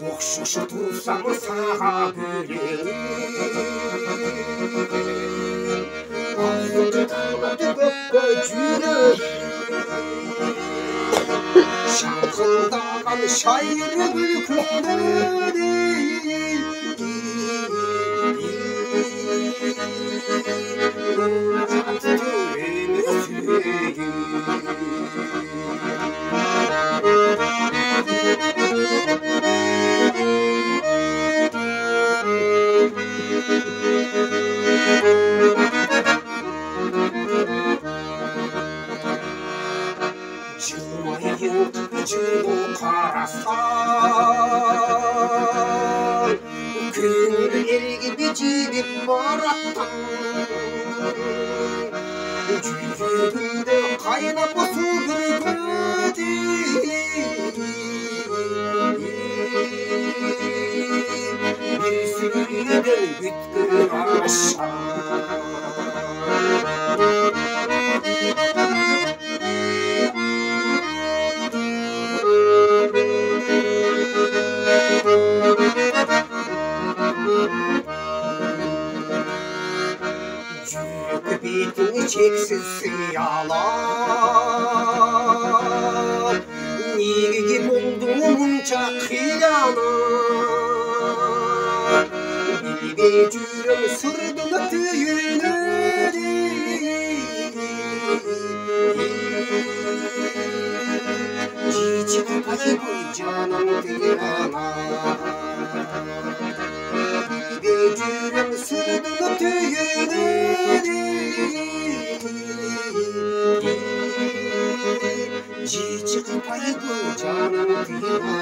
Оқшушы тұрсам саға бөлемін Ақылды талады көкке жүріп Шаңқылдаған шайыры күлкімді жылу қарасаң көңіл ерге жібіп бараттың жүрегімді қайнап су бүркеді бір сүрден бүткір ашаң Бетіңе чексіз сиялар Неге болдың мұнша қиянар Білбей жүрім сырдың түйіні Жичі қайбы жаным тиянар Білбей жүрім сырдың түйіні Жичі қайбы жаным тиянар